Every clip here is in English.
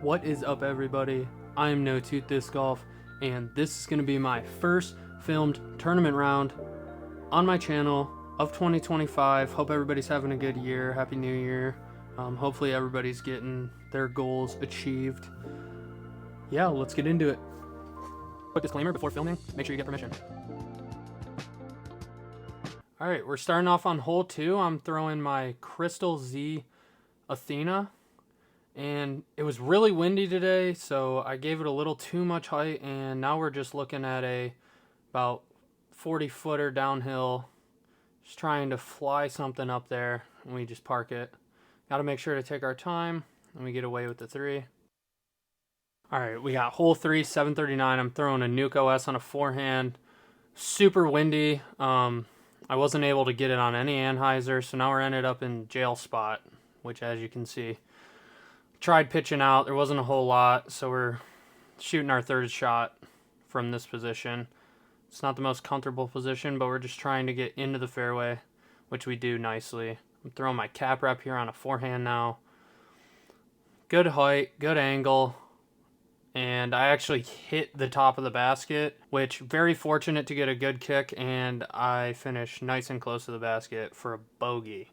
What is up, everybody? I am No Tooth Disc Golf, and this is going to be my first filmed tournament round on my channel of 2025. Hope everybody's having a good year. Happy New Year. Hopefully everybody's getting their goals achieved. Yeah, let's get into it. Quick disclaimer before filming, make sure you get permission. Alright, we're starting off on hole 2. I'm throwing my Crystal Z Athena. And it was really windy today, so I gave it a little too much height, and now we're just looking at a about 40-footer downhill, just trying to fly something up there, and we just park it. Got to make sure to take our time, and we get away with the 3. Alright, we got hole 3, 739. I'm throwing a Nuke OS on a forehand. Super windy. I wasn't able to get it on any anhyzer, so now we're ended up in jail spot, which, as you can see, tried pitching out. There wasn't a whole lot, so we're shooting our third shot from this position. It's not the most comfortable position, but we're just trying to get into the fairway, which we do nicely. I'm throwing my cap rep here on a forehand now. Good height, good angle, and I actually hit the top of the basket, which very fortunate to get a good kick, and I finished nice and close to the basket for a bogey.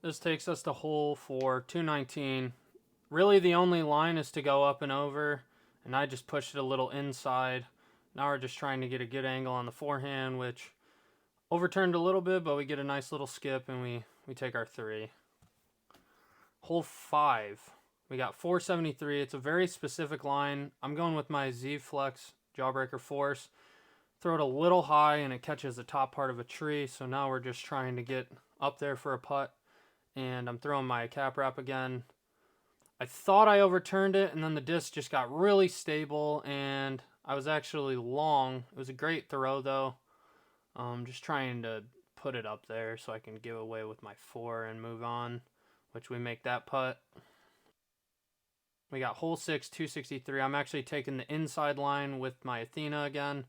This takes us to hole 4, 219. Really the only line is to go up and over, and I just pushed it a little inside. Now we're just trying to get a good angle on the forehand, which overturned a little bit, but we get a nice little skip and we take our 3. Hole 5, we got 473. It's a very specific line. I'm going with my Z Flex Jawbreaker Force. Throw it a little high and it catches the top part of a tree, so now we're just trying to get up there for a putt. And I'm throwing my cap wrap again. I thought I overturned it, and then the disc just got really stable, and I was actually long. It was a great throw, though. Just trying to put it up there so I can give away with my 4 and move on, which we make that putt. We got hole 6, 263. I'm actually taking the inside line with my Athena again.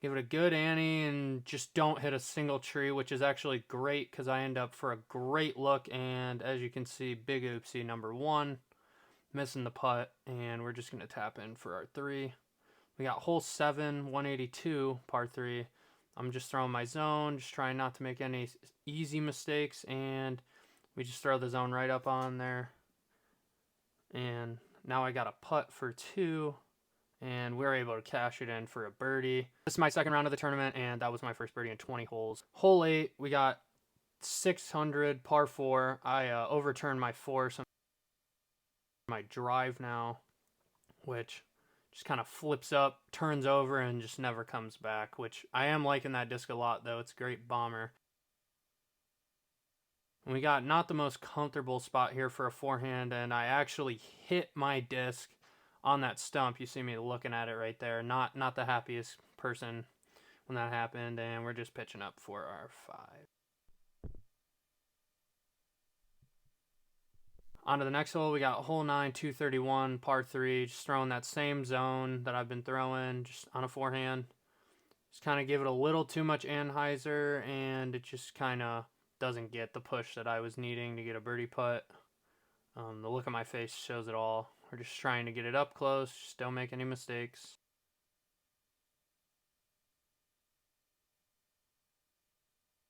Give it a good ante and just don't hit a single tree, which is actually great because I end up for a great look. And as you can see, big oopsie number 1, missing the putt, and we're just going to tap in for our 3. We got hole 7, 182, par 3. I'm just throwing my zone, just trying not to make any easy mistakes, and we just throw the zone right up on there. And now I got a putt for 2. And we were able to cash it in for a birdie. This is my second round of the tournament, and that was my first birdie in 20 holes. Hole 8, we got 600, par 4. I overturned my 4, so my drive now, which just kind of flips up, turns over, and just never comes back, which I am liking that disc a lot, though. It's a great bomber. And we got not the most comfortable spot here for a forehand, and I actually hit my disc on that stump. You see me looking at it right there. Not the happiest person when that happened, and we're just pitching up for our 5. On to the next hole, we got hole 9, 231, par 3. Just throwing that same zone that I've been throwing, just on a forehand. Just kind of give it a little too much anhyzer, and it just kind of doesn't get the push that I was needing to get a birdie putt. The look on my face shows it all. We're just trying to get it up close, just don't make any mistakes.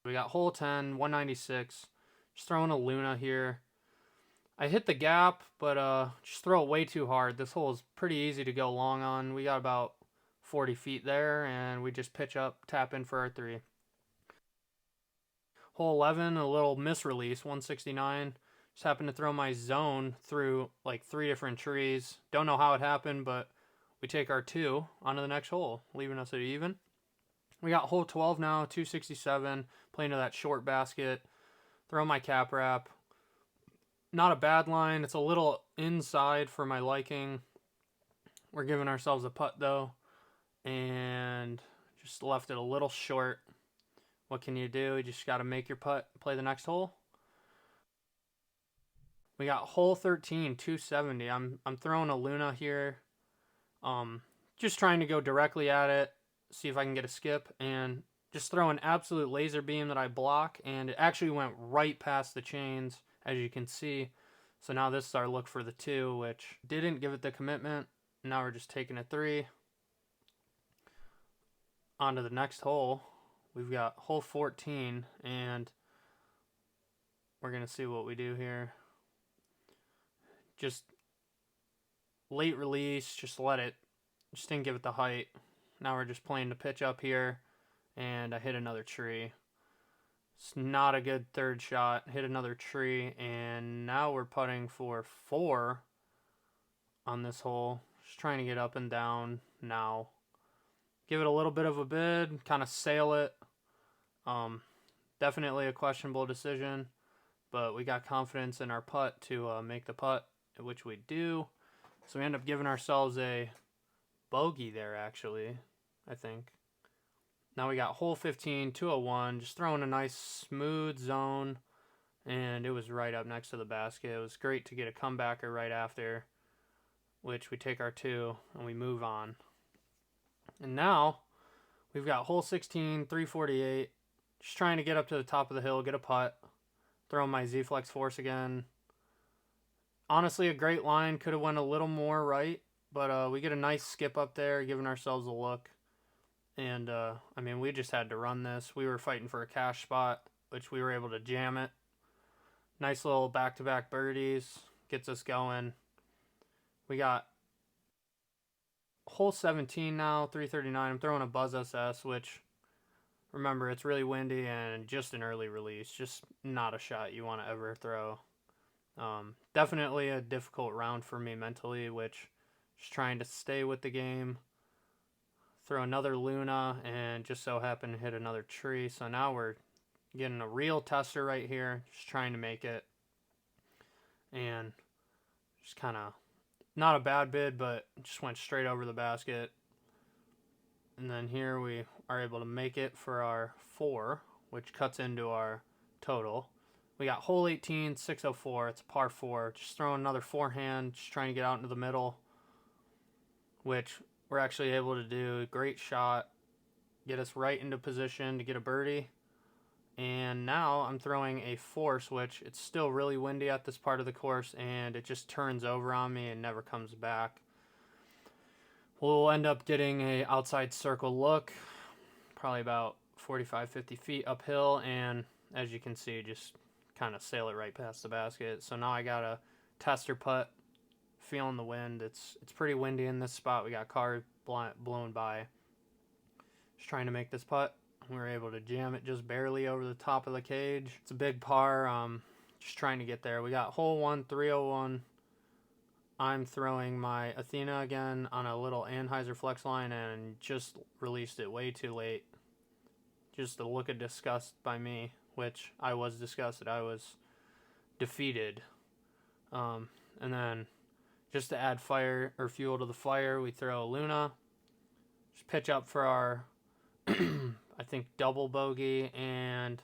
We got hole 10, 196. Just throwing a Luna here. I hit the gap, but just throw it way too hard. This hole is pretty easy to go long on. We got about 40 feet there, and we just pitch up, tap in for our 3. Hole 11, a little misrelease, 169. Just happened to throw my zone through like 3 different trees. Don't know how it happened, but we take our 2 onto the next hole, leaving us at even. We got hole 12 now, 267, playing to that short basket. Throw my cap wrap. Not a bad line. It's a little inside for my liking. We're giving ourselves a putt, though, and just left it a little short. What can you do? You just got to make your putt, play the next hole. We got hole 13, 270. I'm throwing a Luna here. Just trying to go directly at it, see if I can get a skip, and just throw an absolute laser beam that I block, and it actually went right past the chains, as you can see. So now this is our look for the 2, which didn't give it the commitment. Now we're just taking a 3. On to the next hole. We've got hole 14, and we're going to see what we do here. Just late release, just didn't give it the height. Now we're just playing the pitch up here, and I hit another tree. It's not a good third shot. Hit another tree, and now we're putting for 4 on this hole. Just trying to get up and down now. Give it a little bit of a bid, kind of sail it. Definitely a questionable decision, but we got confidence in our putt to make the putt, which we do. So we end up giving ourselves a bogey there, actually, I think. Now we got hole 15, 201, just throwing a nice smooth zone, and it was right up next to the basket. It was great to get a comebacker right after, which we take our 2 and we move on. And now we've got hole 16, 348, just trying to get up to the top of the hill, get a putt, throwing my Z-Flex Force again. Honestly, a great line, could have went a little more right, but we get a nice skip up there, giving ourselves a look. And, I mean, we just had to run this. We were fighting for a cash spot, which we were able to jam it. Nice little back-to-back birdies. Gets us going. We got hole 17 now, 339. I'm throwing a Buzz SS, which, remember, it's really windy and just an early release. Just not a shot you want to ever throw. Definitely a difficult round for me mentally, which just trying to stay with the game. Throw another Luna, and just so happen to hit another tree. So now we're getting a real tester right here, just trying to make it. And just kind of, not a bad bid, but just went straight over the basket. And then here we are able to make it for our 4, which cuts into our total. We got hole 18, 604. It's a par 4. Just throwing another forehand, just trying to get out into the middle, which we're actually able to do. Great shot. Get us right into position to get a birdie. And now I'm throwing a force, which it's still really windy at this part of the course, and it just turns over on me and never comes back. We'll end up getting a outside circle look, probably about 45, 50 feet uphill, and as you can see, just kind of sail it right past the basket. So now I got a tester putt. Feeling the wind. It's pretty windy in this spot. We got cars blown by. Just trying to make this putt. We were able to jam it just barely over the top of the cage. It's a big par. Just trying to get there. We got hole 1, 301. I'm throwing my Athena again on a little Anheuser flex line and just released it way too late. Just a look of disgust by me, which I was disgusted. I was defeated. And then just to add fire or fuel to the fire, we throw a Luna. Just pitch up for our, I think, double bogey, and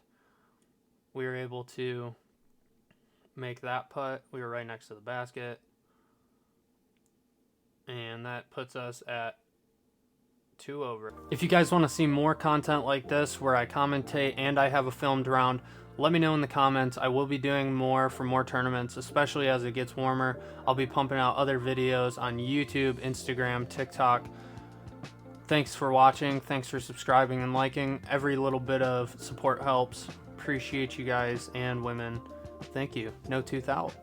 we were able to make that putt. We were right next to the basket. And that puts us at 2 over. If you guys want to see more content like this where I commentate and I have a filmed round, let me know in the comments. I will be doing more for more tournaments, especially as it gets warmer. I'll be pumping out other videos on YouTube, Instagram, TikTok. Thanks for watching. Thanks for subscribing and liking. Every little bit of support helps. Appreciate you guys and women. Thank you. No tooth out.